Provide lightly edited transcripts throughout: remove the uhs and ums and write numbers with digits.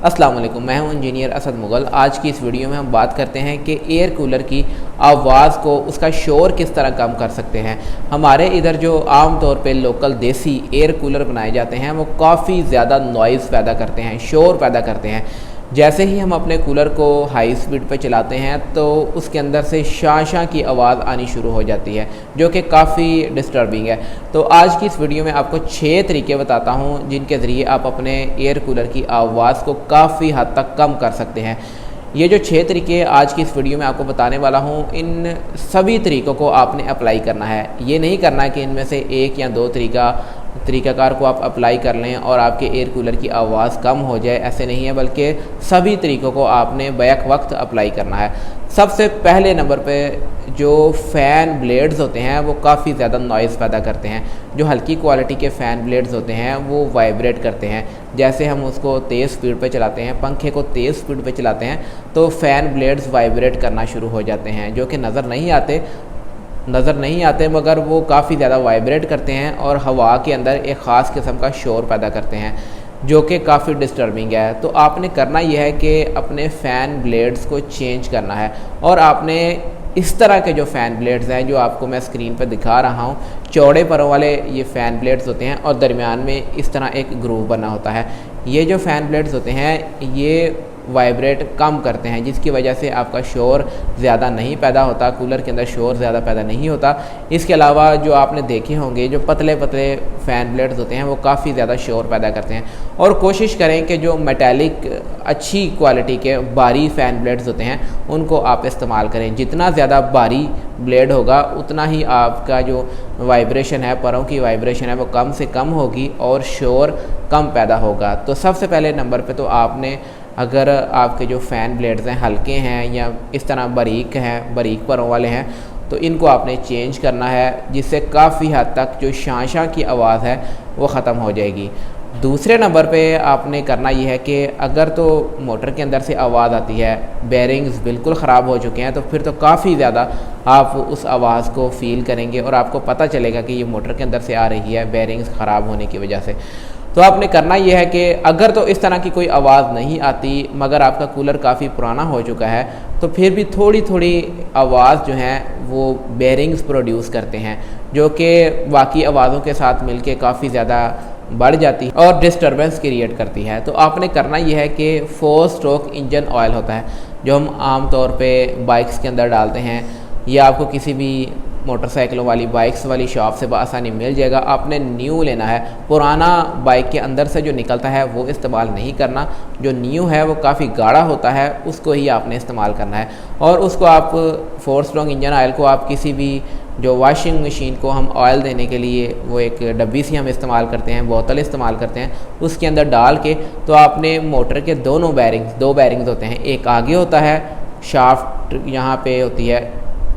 अस्सलाम वालेकुम, मैं हूं इंजीनियर असद मुगल। आज की इस वीडियो में हम बात करते हैं कि एयर कूलर की आवाज़ को, उसका शोर किस तरह कम कर सकते हैं। हमारे इधर जो आम तौर पे लोकल देसी एयर कूलर बनाए जाते हैं वो काफ़ी ज़्यादा नॉइज़ पैदा करते हैं, शोर पैदा करते हैं। जैसे ही हम अपने कूलर को हाई स्पीड पर चलाते हैं तो उसके अंदर से शां शां की आवाज़ आनी शुरू हो जाती है, जो कि काफ़ी डिस्टर्बिंग है। तो आज की इस वीडियो में आपको 6 तरीके बताता हूं जिनके ज़रिए आप अपने एयर कूलर की आवाज़ को काफ़ी हद तक कम कर सकते हैं। ये जो 6 तरीके आज की इस वीडियो में आपको बताने वाला हूँ, इन सभी तरीक़ों को आपने अप्लाई करना है। ये नहीं करना है कि इनमें से 1 या 2 तरीक़ाकार को आप अप्लाई कर लें और आपके एयर कूलर की आवाज़ कम हो जाए, ऐसे नहीं है, बल्कि सभी तरीक़ों को आपने बैक वक्त अप्लाई करना है। सबसे पहले नंबर पे जो फ़ैन ब्लेड्स होते हैं वो काफ़ी ज़्यादा नॉइज़ पैदा करते हैं। जो हल्की क्वालिटी के फ़ैन ब्लेड्स होते हैं वो वाइब्रेट करते हैं। जैसे हम उसको तेज़ स्पीड पे चलाते हैं, पंखे को तेज़ स्पीड पे चलाते हैं तो फ़ैन ब्लेड्स वाइब्रेट करना शुरू हो जाते हैं, जो कि नज़र नहीं आते मगर वो काफ़ी ज़्यादा वाइब्रेट करते हैं और हवा के अंदर एक ख़ास किस्म का शोर पैदा करते हैं, जो कि काफ़ी डिस्टर्बिंग है। तो आपने करना यह है कि अपने फ़ैन ब्लेड्स को चेंज करना है और आपने इस तरह के जो फ़ैन ब्लेड्स हैं, जो आपको मैं स्क्रीन पर दिखा रहा हूँ, चौड़े परों वाले ये फ़ैन ब्लेड्स होते हैं और दरमियान में इस तरह एक ग्रूव बना होता है। ये जो फ़ैन ब्लेड्स होते हैं ये वाइब्रेट कम करते हैं, जिसकी वजह से आपका शोर ज़्यादा नहीं पैदा होता, कूलर के अंदर शोर ज़्यादा पैदा नहीं होता। इसके अलावा जो आपने देखे होंगे जो पतले पतले फ़ैन ब्लेड्स होते हैं वो काफ़ी ज़्यादा शोर पैदा करते हैं। और कोशिश करें कि जो मेटालिक अच्छी क्वालिटी के भारी फ़ैन ब्लेड्स होते हैं उनको आप इस्तेमाल करें। जितना ज़्यादा भारी ब्लेड होगा उतना ही आपका जो वाइब्रेशन है, परों की वाइब्रेशन है, वो कम से कम होगी और शोर कम पैदा होगा। तो सबसे पहले नंबर पे तो आपने, अगर आपके जो फ़ैन ब्लेड्स हैं हल्के हैं या इस तरह बारीक परों वाले हैं, तो इनको आपने चेंज करना है, जिससे काफ़ी हद तक जो शां की आवाज़ है वो ख़त्म हो जाएगी। दूसरे नंबर पे आपने करना ये है कि अगर तो मोटर के अंदर से आवाज़ आती है, बेरिंग्स बिल्कुल ख़राब हो चुके हैं, तो फिर तो काफ़ी ज़्यादा आप उस आवाज़ को फ़ील करेंगे और आपको पता चलेगा कि ये मोटर के अंदर से आ रही है बेरिंग्स ख़राब होने की वजह से। तो आपने करना यह है कि अगर तो इस तरह की कोई आवाज़ नहीं आती मगर आपका कूलर काफ़ी पुराना हो चुका है, तो फिर भी थोड़ी थोड़ी आवाज़ जो है वो बेरिंग्स प्रोड्यूस करते हैं, जो कि बाकी आवाज़ों के साथ मिलके काफ़ी ज़्यादा बढ़ जाती है और डिस्टर्बेंस क्रिएट करती है। तो आपने करना यह है कि 4 स्ट्रोक इंजन ऑयल होता है जो हम आम तौर पे बाइक्स के अंदर डालते हैं, या आपको किसी भी मोटरसाइकिलों वाली बाइक्स वाली शॉप से आसानी मिल जाएगा। आपने न्यू लेना है, पुराना बाइक के अंदर से जो निकलता है वो इस्तेमाल नहीं करना। जो न्यू है वो काफ़ी गाढ़ा होता है, उसको ही आपने इस्तेमाल करना है। और उसको आप 4 स्ट्रोक इंजन ऑयल को आप किसी भी जो वॉशिंग मशीन को हम ऑयल देने के लिए वो एक डब्बी सी हम इस्तेमाल करते हैं, बोतल इस्तेमाल करते हैं, उसके अंदर डाल के तो आपने मोटर के दोनों बैरिंग्स, 2 बैरिंग्स होते हैं, एक आगे होता है, शाफ्ट यहाँ पे होती है,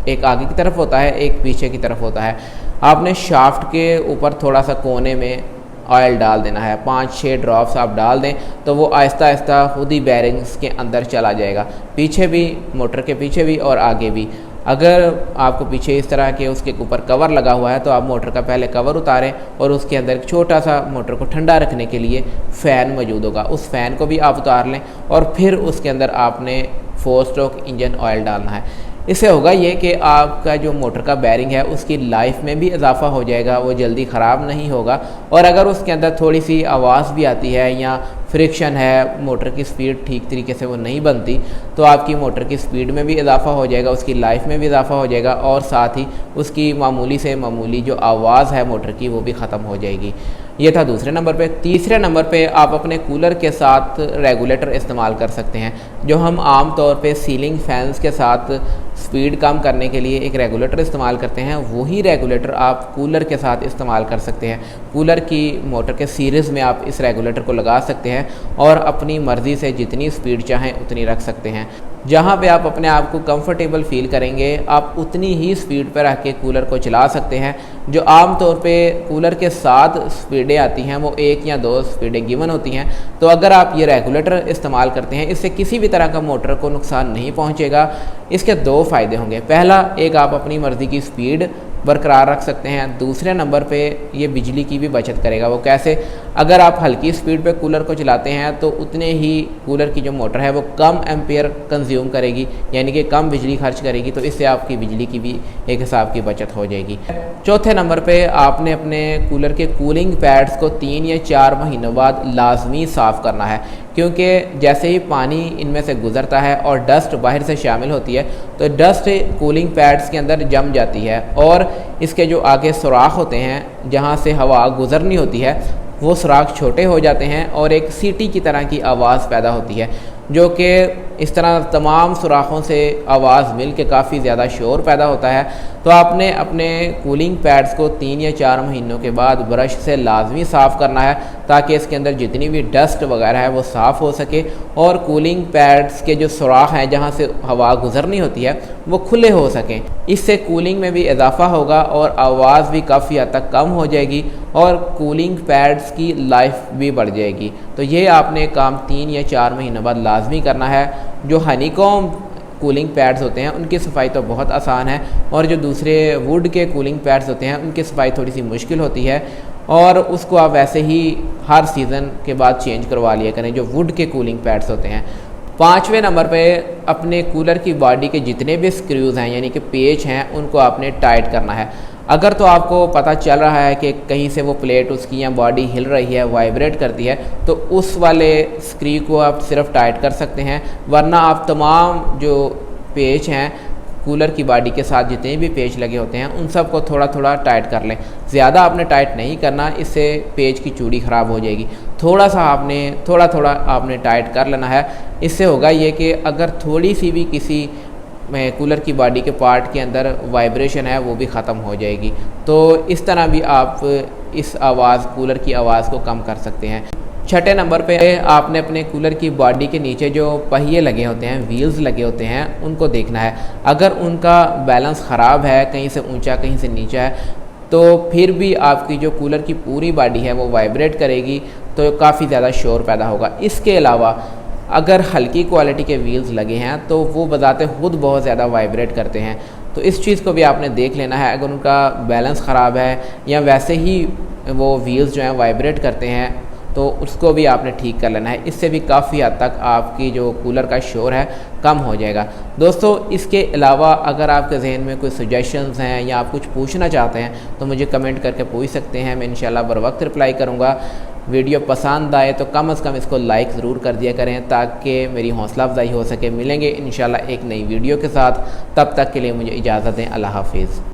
एक आगे की तरफ होता है, एक पीछे की तरफ होता है। आपने शाफ्ट के ऊपर थोड़ा सा कोने में ऑयल डाल देना है, 5-6 ड्रॉप्स आप डाल दें तो वो आहिस्ता आहिस्ता खुद ही बैरिंग्स के अंदर चला जाएगा, पीछे भी, मोटर के पीछे भी और आगे भी। अगर आपको पीछे इस तरह के उसके ऊपर कवर लगा हुआ है तो आप मोटर का पहले कवर उतारें और उसके अंदर एक छोटा सा मोटर को ठंडा रखने के लिए फ़ैन मौजूद होगा, उस फ़ैन को भी आप उतार लें और फिर उसके अंदर आपने 4 स्ट्रोक इंजन ऑयल डालना है। इससे होगा ये कि आपका जो मोटर का बैरिंग है उसकी लाइफ में भी इजाफा हो जाएगा, वो जल्दी ख़राब नहीं होगा। और अगर उसके अंदर थोड़ी सी आवाज़ भी आती है या फ्रिक्शन है, मोटर की स्पीड ठीक तरीके से वो नहीं बनती, तो आपकी मोटर की स्पीड में भी इजाफा हो जाएगा, उसकी लाइफ में भी इजाफा हो जाएगा और साथ ही उसकी मामूली से मामूली जो आवाज़ है मोटर की वो भी ख़त्म हो जाएगी। ये था दूसरे नंबर पे। तीसरे नंबर पे आप अपने कूलर के साथ रेगुलेटर इस्तेमाल कर सकते हैं। जो हम आम तौर पे सीलिंग फैंस के साथ स्पीड कम करने के लिए एक रेगुलेटर इस्तेमाल करते हैं, वही रेगुलेटर आप कूलर के साथ इस्तेमाल कर सकते हैं। कूलर की मोटर के सीरीज़ में आप इस रेगुलेटर को लगा सकते हैं और अपनी मर्ज़ी से जितनी स्पीड चाहें उतनी रख सकते हैं। जहाँ पे आप अपने आप को कंफर्टेबल फ़ील करेंगे आप उतनी ही स्पीड पर रख के कूलर को चला सकते हैं। जो आम तौर पे कूलर के साथ स्पीडें आती हैं वो 1 या 2 स्पीडें गिवन होती हैं। तो अगर आप ये रेगुलेटर इस्तेमाल करते हैं, इससे किसी भी तरह का मोटर को नुकसान नहीं पहुँचेगा। इसके 2 फ़ायदे होंगे। पहला, एक आप अपनी मर्ज़ी की स्पीड बरकरार रख सकते हैं। दूसरे नंबर पे ये बिजली की भी बचत करेगा। वो कैसे? अगर आप हल्की स्पीड पे कूलर को चलाते हैं तो उतने ही कूलर की जो मोटर है वो कम एम्पेयर कंज्यूम करेगी, यानी कि कम बिजली खर्च करेगी, तो इससे आपकी बिजली की भी एक हिसाब की बचत हो जाएगी। चौथे नंबर पे आपने अपने कूलर के कूलिंग पैड्स को 3 या 4 महीनों बाद लाजमी साफ़ करना है, क्योंकि जैसे ही पानी इनमें से गुजरता है और डस्ट बाहर से शामिल होती है तो डस्ट कूलिंग पैड्स के अंदर जम जाती है और इसके जो आगे सुराख होते हैं जहाँ से हवा गुजरनी होती है वो सुराख छोटे हो जाते हैं और एक सीटी की तरह की आवाज़ पैदा होती है, जो कि इस तरह तमाम सुराखों से आवाज़ मिल के काफ़ी ज़्यादा शोर पैदा होता है। तो आपने अपने कूलिंग पैड्स को 3 या 4 महीनों के बाद ब्रश से लाजमी साफ़ करना है, ताकि इसके अंदर जितनी भी डस्ट वगैरह है वो साफ़ हो सके और कूलिंग पैड्स के जो सुराख हैं जहाँ से हवा गुजरनी होती है वो खुले हो सकें। इससे कूलिंग में भी इजाफ़ा होगा और आवाज़ भी काफ़ी हद तक कम हो जाएगी और कूलिंग पैड्स की लाइफ भी बढ़ जाएगी। तो ये आपने काम 3 या 4 महीनों बाद लाजमी करना है। जो हनीकॉम कूलिंग पैड्स होते हैं उनकी सफाई तो बहुत आसान है, और जो दूसरे वुड के कूलिंग पैड्स होते हैं उनकी सफाई थोड़ी सी मुश्किल होती है, और उसको आप वैसे ही हर सीज़न के बाद चेंज करवा लिया करें जो वुड के कूलिंग पैड्स होते हैं। 5वें नंबर पे अपने कूलर की बॉडी के जितने भी स्क्रूज़ हैं यानी कि पेच हैं उनको आपने टाइट करना है। अगर तो आपको पता चल रहा है कि कहीं से वो प्लेट उसकी या बॉडी हिल रही है, वाइब्रेट करती है, तो उस वाले स्क्रू को आप सिर्फ टाइट कर सकते हैं, वरना आप तमाम जो पेच हैं कूलर की बॉडी के साथ जितने भी पेच लगे होते हैं उन सब को थोड़ा थोड़ा टाइट कर लें। ज़्यादा आपने टाइट नहीं करना, इससे पेच की चूड़ी ख़राब हो जाएगी। थोड़ा थोड़ा आपने टाइट कर लेना है। इससे होगा ये कि अगर थोड़ी सी भी किसी कूलर की बॉडी के पार्ट के अंदर वाइब्रेशन है वो भी ख़त्म हो जाएगी। तो इस तरह भी आप इस कूलर की आवाज़ को कम कर सकते हैं। 6ठे नंबर पे आपने अपने कूलर की बॉडी के नीचे जो पहिए लगे होते हैं, व्हील्स लगे होते हैं, उनको देखना है। अगर उनका बैलेंस ख़राब है, कहीं से ऊंचा कहीं से नीचा है, तो फिर भी आपकी जो कूलर की पूरी बॉडी है वो वाइब्रेट करेगी, तो काफ़ी ज़्यादा शोर पैदा होगा। इसके अलावा अगर हल्की क्वालिटी के व्हील्स लगे हैं तो वो बजाते खुद बहुत ज़्यादा वाइब्रेट करते हैं, तो इस चीज़ को भी आपने देख लेना है। अगर उनका बैलेंस ख़राब है या वैसे ही वो व्हील्स जो हैं वाइब्रेट करते हैं तो उसको भी आपने ठीक कर लेना है। इससे भी काफ़ी हद तक आपकी जो कूलर का शोर है कम हो जाएगा। दोस्तों, इसके अलावा अगर आपके जहन में कोई सजेशंस हैं या आप कुछ पूछना चाहते हैं तो मुझे कमेंट करके पूछ सकते हैं, मैं इंशाल्लाह बर वक्त रिप्लाई करूँगा। वीडियो पसंद आए तो कम से कम इसको लाइक ज़रूर कर दिया करें ताकि मेरी हौसला अफजाई हो सके। मिलेंगे इंशाल्लाह एक नई वीडियो के साथ, तब तक के लिए मुझे इजाज़त दें। अल्लाह हाफिज़।